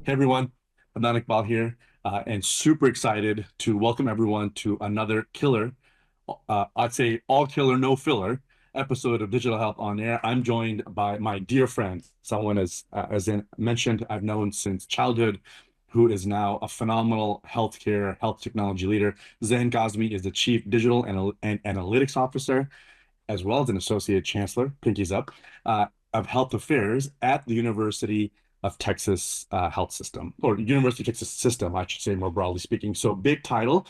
Hey everyone, Adnan Iqbal here, and super excited to welcome everyone to another killer, I'd say all killer, no filler episode of Digital Health on Air. I'm joined by my dear friend, someone as mentioned, I've known since childhood, who is now a phenomenal health technology leader. Zain Kazmi is the Chief Digital and Analytics Officer, as well as an Associate Chancellor, pinkies up, of Health Affairs at the University of Texas Health System, or University of Texas System, I should say, more broadly speaking. So big title,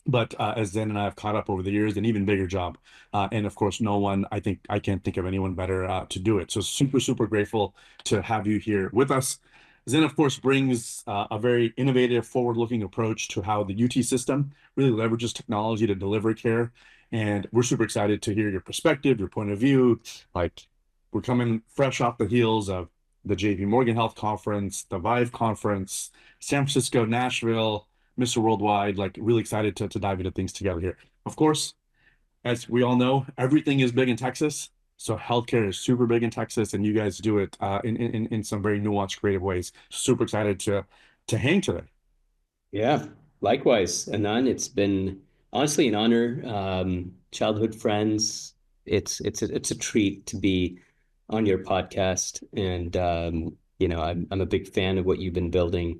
but as Zen and I have caught up over the years, an even bigger job. And of course, I can't think of anyone better to do it. So super, super grateful to have you here with us. Zen, of course, brings a very innovative, forward-looking approach to how the UT system really leverages technology to deliver care. And we're super excited to hear your perspective, your point of view. Like, we're coming fresh off the heels of the JP Morgan Health Conference, the Vive Conference, San Francisco, Nashville, Mr. Worldwide, like really excited to dive into things together here. Of course, as we all know, everything is big in Texas. So healthcare is super big in Texas, and you guys do it in some very nuanced, creative ways. Super excited to hang today. Yeah, likewise, Anand. It's been honestly an honor. Childhood friends. It's a treat to be on your podcast, and I'm a big fan of what you've been building,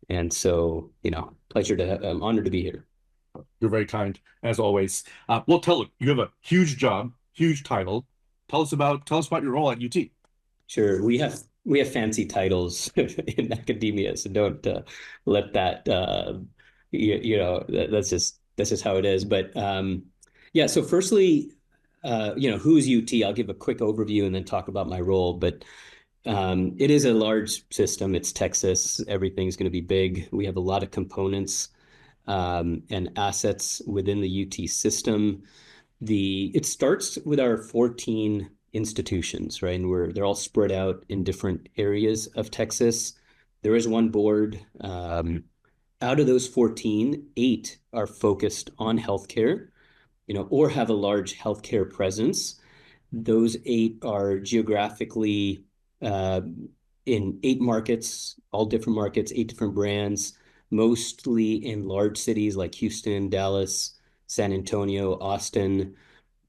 and so pleasure to I'm honored to be here. You're very kind, as always. Well, you have a huge job, huge title. Tell us about your role at UT. Sure, we have fancy titles in academia, so don't let that that's just how it is. But yeah, so firstly, who's UT? I'll give a quick overview and then talk about my role. But it is a large system. It's Texas. Everything's going to be big. We have a lot of components and assets within the UT system. It starts with our 14 institutions, right? And they're all spread out in different areas of Texas. There is one board. Out of those 14, 8 are focused on healthcare, or have a large healthcare presence. Those 8 are geographically uh, in 8 markets, all different markets, 8 different brands, mostly in large cities like Houston, Dallas, San Antonio, Austin.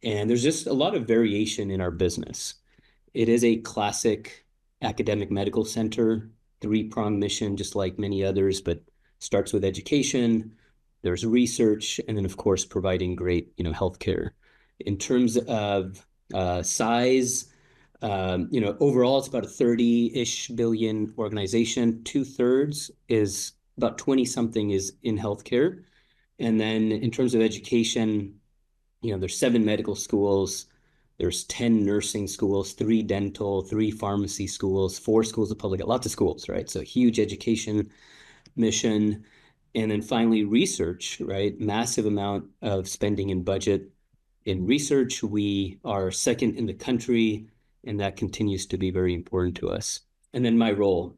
And there's just a lot of variation in our business. It is a classic academic medical center, three-pronged mission, just like many others, but starts with education. There's research, and then of course providing great, healthcare. In terms of size, overall it's about a 30-ish billion organization. Two-thirds is about 20 something is in healthcare. And then in terms of education, there's 7 medical schools, there's 10 nursing schools, 3 dental, 3 pharmacy schools, 4 schools of public, lots of schools, right? So huge education mission. And then finally, research, right? Massive amount of spending and budget in research. We are second in the country, and that continues to be very important to us. And then my role,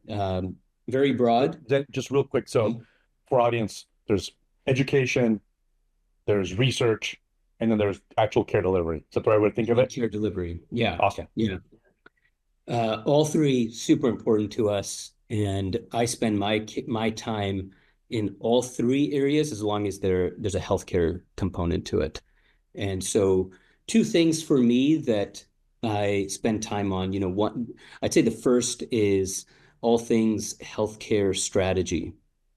very broad. Just real quick, so for audience, there's education, there's research, and then there's actual care delivery. Is that the right way to think of it? Care delivery. Yeah. Awesome. Yeah. All three super important to us, and I spend my time in all three areas as long as there's a healthcare component to it. And so, two things for me that I spend time on. One, I'd say the first is all things healthcare strategy.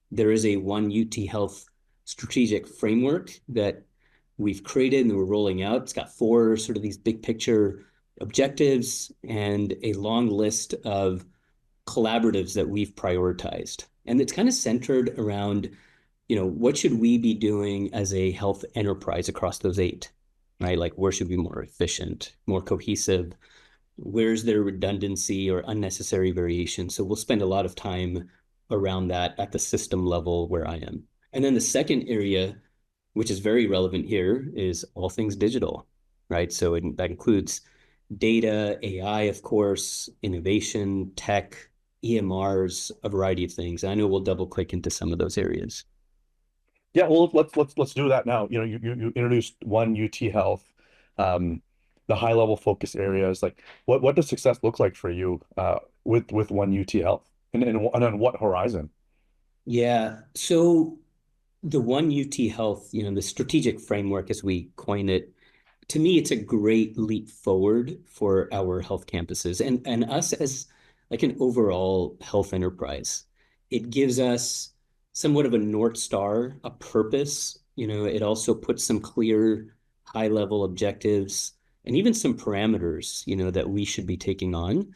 There is a One UT Health strategic framework that we've created and we're rolling out. It's got 4 sort of these big picture objectives and a long list of collaboratives that we've prioritized. And it's kind of centered around, what should we be doing as a health enterprise across those 8, right? Like, where should we be more efficient, more cohesive? Where's there redundancy or unnecessary variation? So we'll spend a lot of time around that at the system level where I am. And then the second area, which is very relevant here, is all things digital, right? So that includes data, AI, of course, innovation, tech, EMRs, a variety of things. I know we'll double click into some of those areas. Yeah, well, let's do that now. You introduced One UT Health, the high level focus areas. Like, what does success look like for you with One UT Health? And on what horizon? Yeah. So the One UT Health, the strategic framework as we coin it, to me, it's a great leap forward for our health campuses and us as like an overall health enterprise. It gives us somewhat of a North Star, a purpose. It also puts some clear high level objectives and even some parameters, that we should be taking on.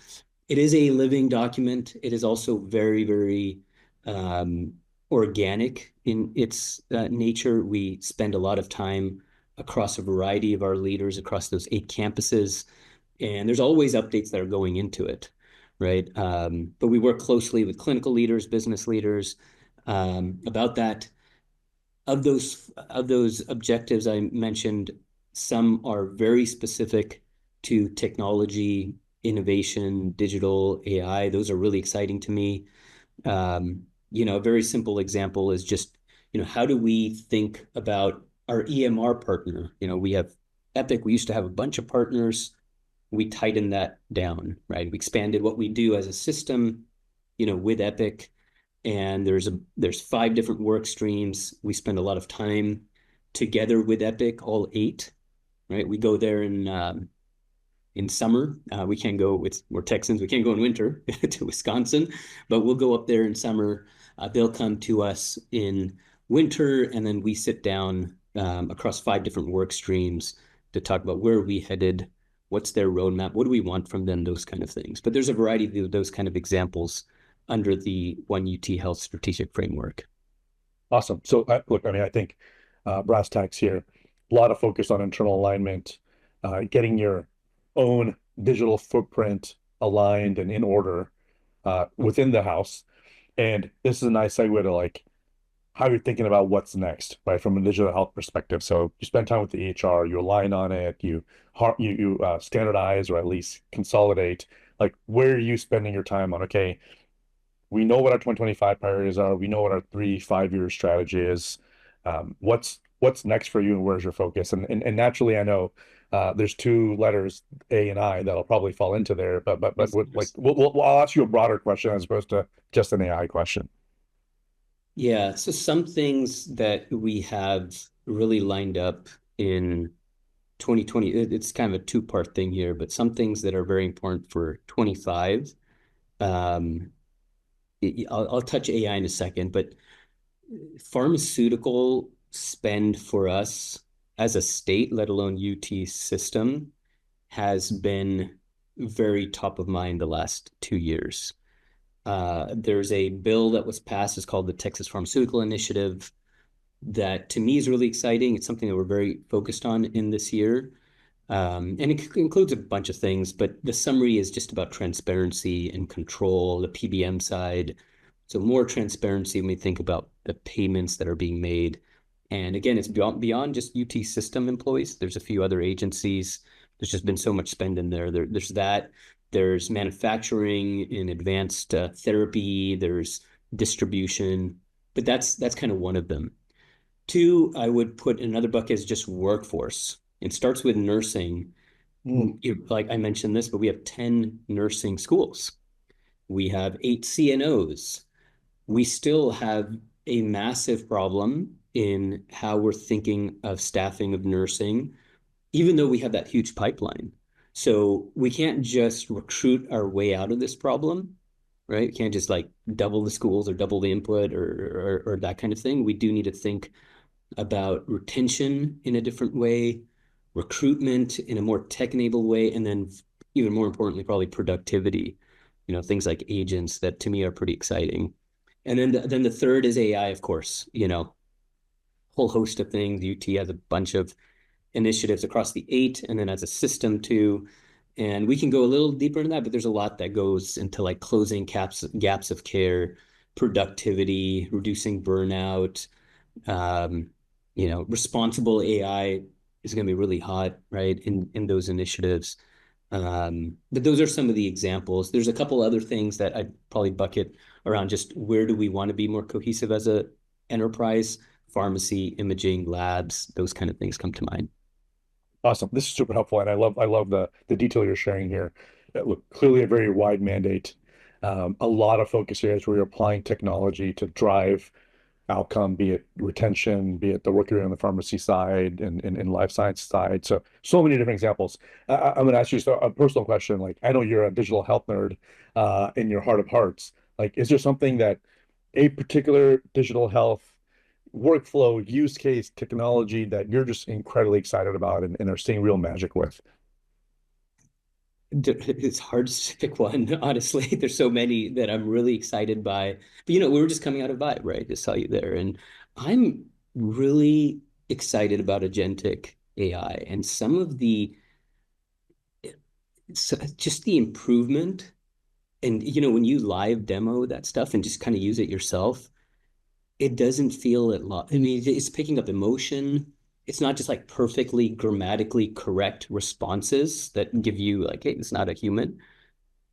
It is a living document. It is also very, very um, organic in its nature. We spend a lot of time across a variety of our leaders across those 8 campuses, and there's always updates that are going into it, right? But we work closely with clinical leaders, business leaders about that. Of those objectives I mentioned, some are very specific to technology, innovation, digital AI. Those are really exciting to me. A very simple example is just, how do we think about our EMR partner? We have Epic. We used to have a bunch of partners. We tightened that down, right? We expanded what we do as a system, with Epic, and there's 5 different work streams. We spend a lot of time together with Epic, all 8, right? We go there in summer. We can't go with we're Texans. We can't go in winter to Wisconsin, but we'll go up there in summer. They'll come to us in winter, and then we sit down across 5 different work streams to talk about where are we headed, what's their roadmap, what do we want from them, those kind of things. But there's a variety of those kind of examples under the One UT Health strategic framework. Awesome. So look, I mean, I think brass tacks here, a lot of focus on internal alignment, getting your own digital footprint aligned and in order within the house. And this is a nice segue to like how you're thinking about what's next, right, from a digital health perspective. So you spend time with the HR, you align on it, you standardize or at least consolidate. Like, where are you spending your time on? Okay, we know what our 2025 priorities are. We know what our 3, 5 year strategy is. What's next for you and where's your focus? And naturally, I know there's 2 letters, A and I, that'll probably fall into there. But like I'll ask you a broader question as opposed to just an AI question. Yeah, so some things that we have really lined up in 2020, it's kind of a two-part thing here, but some things that are very important for 25. Um, I'll touch AI in a second, but pharmaceutical spend for us as a state, let alone UT system, has been very top of mind the last 2 years. There's a bill that was passed. It's called the Texas Pharmaceutical Initiative. That to me is really exciting. It's something that we're very focused on in this year. And it includes a bunch of things, but the summary is just about transparency and control, the PBM side. So more transparency when we think about the payments that are being made. And again, it's beyond just UT system employees. There's a few other agencies. There's just been so much spend in there. There's that. There's manufacturing in advanced therapy. There's distribution, but that's kind of one of them. Two, I would put another bucket as just workforce. It starts with nursing. Mm. Like I mentioned this, but we have 10 nursing schools. We have 8 CNOs. We still have a massive problem in how we're thinking of staffing of nursing, even though we have that huge pipeline. So we can't just recruit our way out of this problem, right? We can't just like double the schools or double the input or that kind of thing. We do need to think about retention in a different way, recruitment in a more tech-enabled way, and then even more importantly, probably productivity. Things like agents that to me are pretty exciting. And then the third is AI, of course. Whole host of things. UT has a bunch of initiatives across the 8, and then as a system too. And we can go a little deeper into that, but there's a lot that goes into like closing gaps of care, productivity, reducing burnout, responsible AI is going to be really hot, right, in those initiatives. But those are some of the examples. There's a couple other things that I'd probably bucket around just where do we want to be more cohesive as a enterprise, pharmacy, imaging, labs, those kind of things come to mind. Awesome. This is super helpful, and I love the detail you're sharing here. Look, clearly a very wide mandate. A lot of focus areas where you're applying technology to drive outcome, be it retention, be it the work you're doing on the pharmacy side and life science side. So many different examples. I'm going to ask you a personal question. Like, I know you're a digital health nerd in your heart of hearts. Like, is there something that a particular digital health workflow, use case, technology that you're just incredibly excited about and are seeing real magic with? It's hard to pick one, honestly. There's so many that I'm really excited by. But we were just coming out of Vibe, right? Just saw you there. And I'm really excited about agentic AI and some of just the improvement. And when you live demo that stuff and just kind of use it yourself, it doesn't feel I mean, it's picking up emotion. It's not just like perfectly grammatically correct responses that give you like, hey, it's not a human.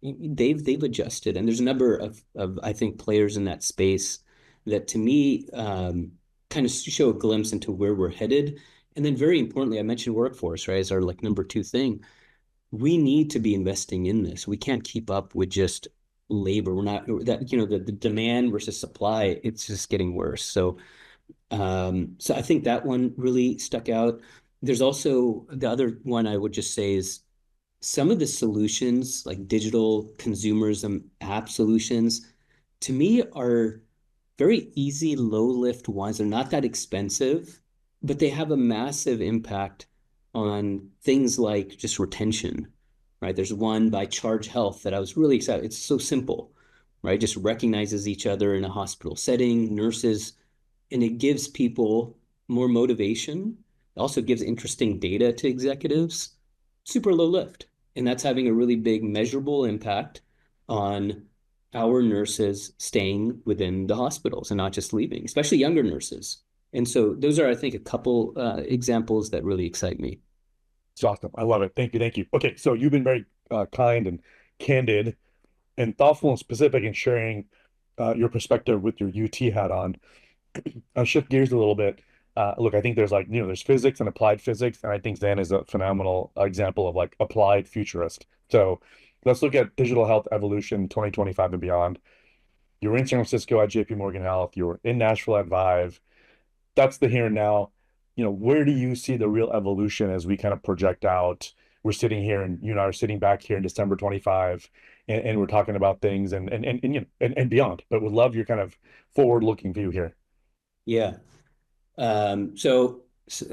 They've adjusted, and there's a number of I think players in that space that to me kind of show a glimpse into where we're headed. And then very importantly, I mentioned workforce, right, as our like number two thing. We need to be investing in this. We can't keep up with just labor. We're not that, the demand versus supply, it's just getting worse. So I think that one really stuck out. There's also the other one I would just say is some of the solutions, like digital consumerism app solutions, to me are very easy, low lift ones. They're not that expensive, but they have a massive impact on things like just retention, right? There's one by Charge Health that I was really excited. It's so simple, right? Just recognizes each other in a hospital setting, nurses, and it gives people more motivation. It also gives interesting data to executives. Super low lift. And that's having a really big measurable impact on our nurses staying within the hospitals and not just leaving, especially younger nurses. And so those are, I think, a couple examples that really excite me. It's awesome. I love it. Thank you. Thank you. Okay, so you've been very kind and candid and thoughtful and specific in sharing your perspective with your UT hat on. I'll shift gears a little bit. Look, I think there's there's physics and applied physics, and I think Zan is a phenomenal example of like applied futurist. So let's look at digital health evolution 2025 and beyond. You were in San Francisco at JP Morgan Health. You were in Nashville at Vive. That's the here and now. Where do you see the real evolution as we kind of project out? We're sitting here and you and I are sitting back here in December 25 and we're talking about things and beyond. But would love your kind of forward-looking view here. Yeah. So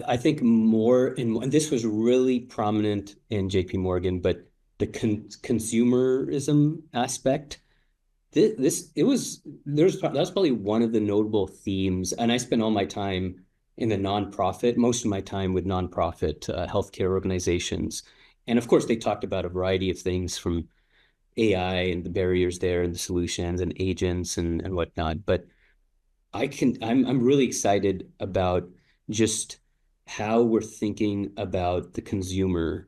I think and this was really prominent in JP Morgan, but the consumerism aspect, this it was there's that was probably one of the notable themes. And I spent all my time in the nonprofit, most of my time with nonprofit healthcare organizations. And of course, they talked about a variety of things from AI and the barriers there and the solutions and agents and whatnot. But I'm really excited about just how we're thinking about the consumer.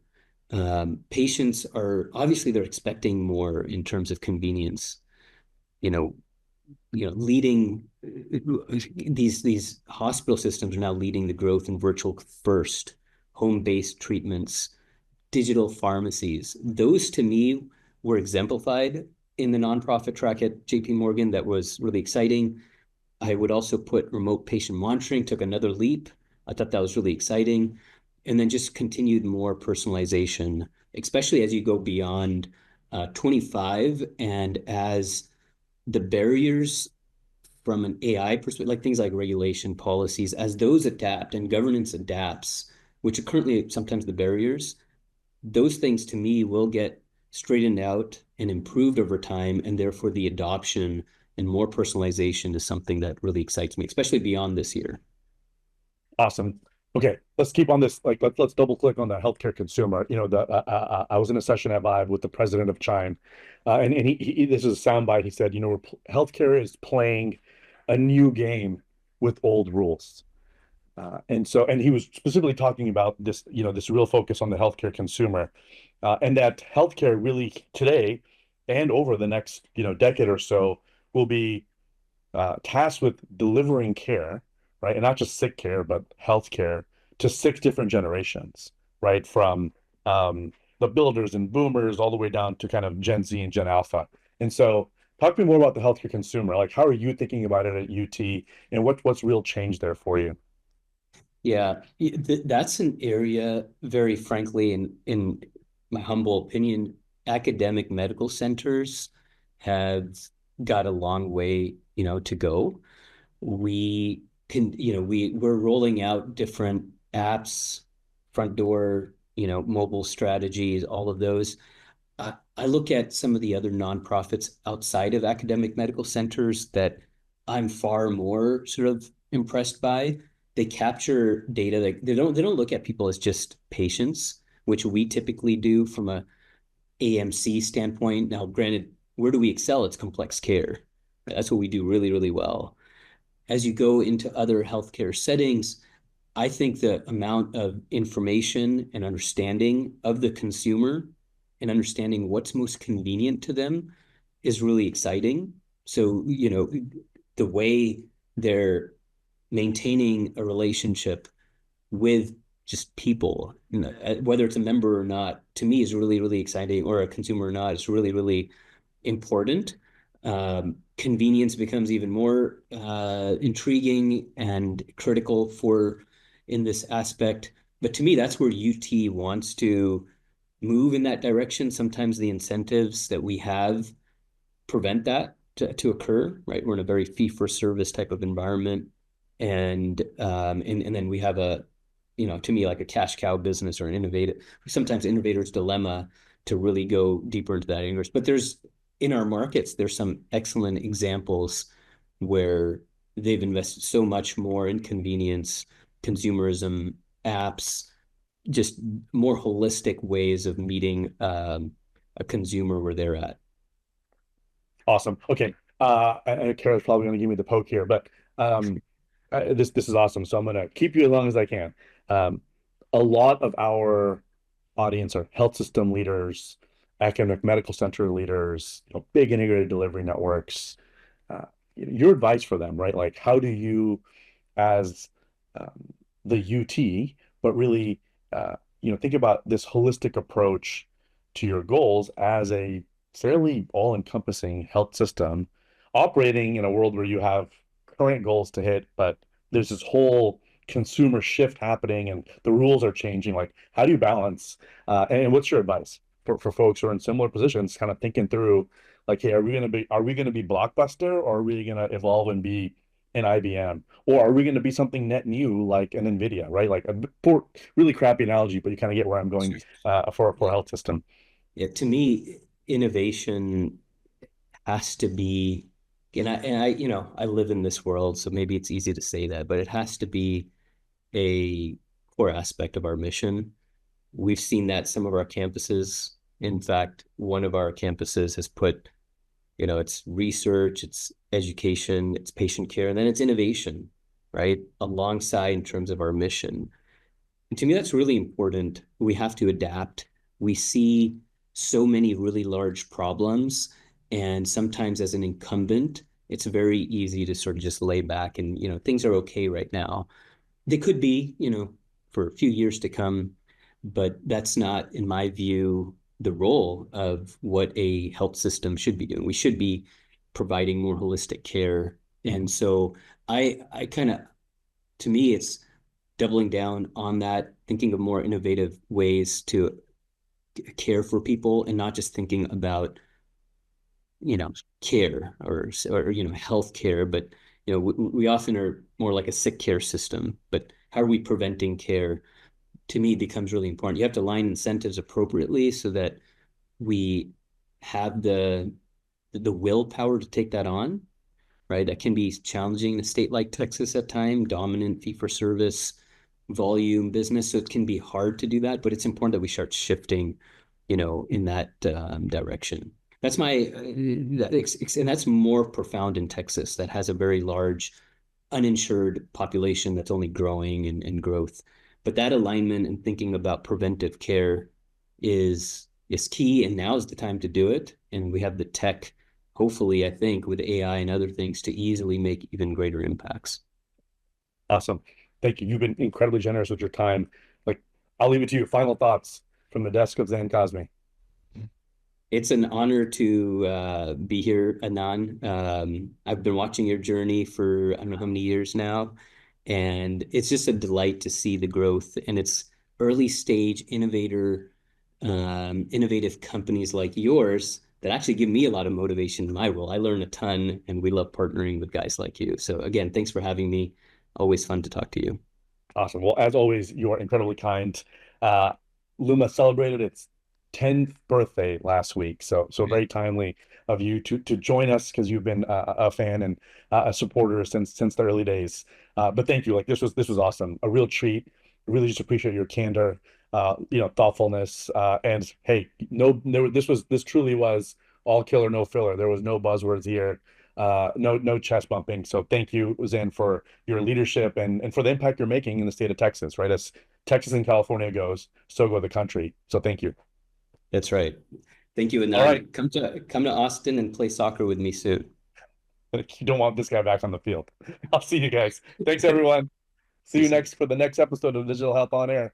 Patients are obviously they're expecting more in terms of convenience. You know, leading these hospital systems are now leading the growth in virtual first, home-based treatments, digital pharmacies. Those to me were exemplified in the nonprofit track at JP Morgan. That was really exciting. I would also put remote patient monitoring, took another leap. I thought that was really exciting. And then just continued more personalization, especially as you go beyond 25 and as the barriers from an AI perspective, like things like regulation policies, as those adapt and governance adapts, which are currently sometimes the barriers, those things to me will get straightened out and improved over time. And therefore, the adoption and more personalization is something that really excites me, especially beyond this year. Awesome. Okay, let's keep on this. Like, let's double click on the healthcare consumer. I was in a session at Vive with the president of Chime, and this is a soundbite. He said, healthcare is playing a new game with old rules. And he was specifically talking about this, this real focus on the healthcare consumer, and that healthcare really today and over the next, decade or so will be tasked with delivering care, right? And not just sick care, but health care to six different generations, right? From the builders and boomers all the way down to kind of Gen Z and Gen Alpha. And so talk to me more about the healthcare consumer. Like, how are you thinking about it at UT, and what's real change there for you? Yeah, that's an area, very frankly, in my humble opinion, academic medical centers have got a long way, to go. We can, we're rolling out different apps, front door, mobile strategies, all of those. I look at some of the other nonprofits outside of academic medical centers that I'm far more sort of impressed by. They capture data. They don't look at people as just patients, which we typically do from a AMC standpoint. Now, granted, where do we excel? It's complex care. That's what we do really, really well. As you go into other healthcare settings, I think the amount of information and understanding of the consumer and understanding what's most convenient to them is really exciting. So, the way they're maintaining a relationship with just people, whether it's a member or not, to me is really, really exciting, or a consumer or not, it's really, really important. Convenience becomes even more intriguing and critical for in this aspect. But to me, that's where UT wants to move in that direction. Sometimes the incentives that we have prevent that to occur, right? We're in a very fee for service type of environment. And then we have to me, like a cash cow business or an innovative, sometimes innovator's dilemma to really go deeper into that English. But in our markets, there's some excellent examples where they've invested so much more in convenience, consumerism, apps, just more holistic ways of meeting a consumer where they're at. Awesome. Okay. Kara's probably going to give me the poke here, but um, this is awesome. So I'm going to keep you as long as I can. Um, a lot of our audience are health system leaders, academic medical center leaders, big integrated delivery networks. Uh, your advice for them, right? Like, how do you, as the UT, but really, think about this holistic approach to your goals as a fairly all-encompassing health system operating in a world where you have current goals to hit, but there's this whole consumer shift happening and the rules are changing. Like, how do you balance? And what's your advice for folks who are in similar positions, kind of thinking through, like, hey, are we gonna be Blockbuster, or are we gonna evolve and be an IBM? Or are we going to be something net new like an NVIDIA, right? Like a poor, really crappy analogy, but you kind of get where I'm going for a Yeah. health system. Yeah, to me, innovation has to be, I live in this world, so maybe it's easy to say that, but it has to be a core aspect of our mission. We've seen that some of our campuses. In fact, one of our campuses has put, it's research, it's education, it's patient care, and then it's innovation, right? Alongside in terms of our mission. And to me, that's really important. We have to adapt. We see so many really large problems. And sometimes as an incumbent, it's very easy to sort of just lay back and, things are okay right now. They could be, for a few years to come, but that's not, in my view, the role of what a health system should be doing. We should be providing more holistic care. And so I kind of, to me, it's doubling down on that, thinking of more innovative ways to care for people and not just thinking about, care or health care, but we often are more like a sick care system. But how are we preventing care? To me, becomes really important. You have to align incentives appropriately so that we have the willpower to take that on, right? That can be challenging in a state like Texas at time, dominant fee for service, volume business. So it can be hard to do that, but it's important that we start shifting, in that direction. That's and that's more profound in Texas, that has a very large uninsured population that's only growing and growth. But that alignment and thinking about preventive care is key, and now is the time to do it. And we have the tech, hopefully, I think, with AI and other things to easily make even greater impacts. Awesome. Thank you. You've been incredibly generous with your time. Like, I'll leave it to you. Final thoughts from the desk of Zain Kazmi. It's an honor to be here, Anan. I've been watching your journey for I don't know how many years now, and it's just a delight to see the growth. And it's early stage innovative companies like yours that actually give me a lot of motivation in my role. I learn a ton, and we love partnering with guys like you. So again, thanks for having me. Always fun to talk to you. Awesome. Well, as always, you are incredibly kind. Uh, Luma celebrated its 10th birthday last week, so very timely of you to join us because you've been a fan and a supporter since the early days. But thank you. Like this was awesome, a real treat. Really just appreciate your candor, thoughtfulness, and hey, this truly was all killer, no filler. There was no buzzwords here, no chest bumping. So thank you, Zain, for your leadership and for the impact you're making in the state of Texas, right? As Texas and California goes, so go the country. So thank you. That's right. Thank you, All right. Anan. Come to Austin and play soccer with me soon. You don't want this guy back on the field. I'll see you guys. Thanks, everyone. See you Peace out. next for the next episode of Digital Health on Air.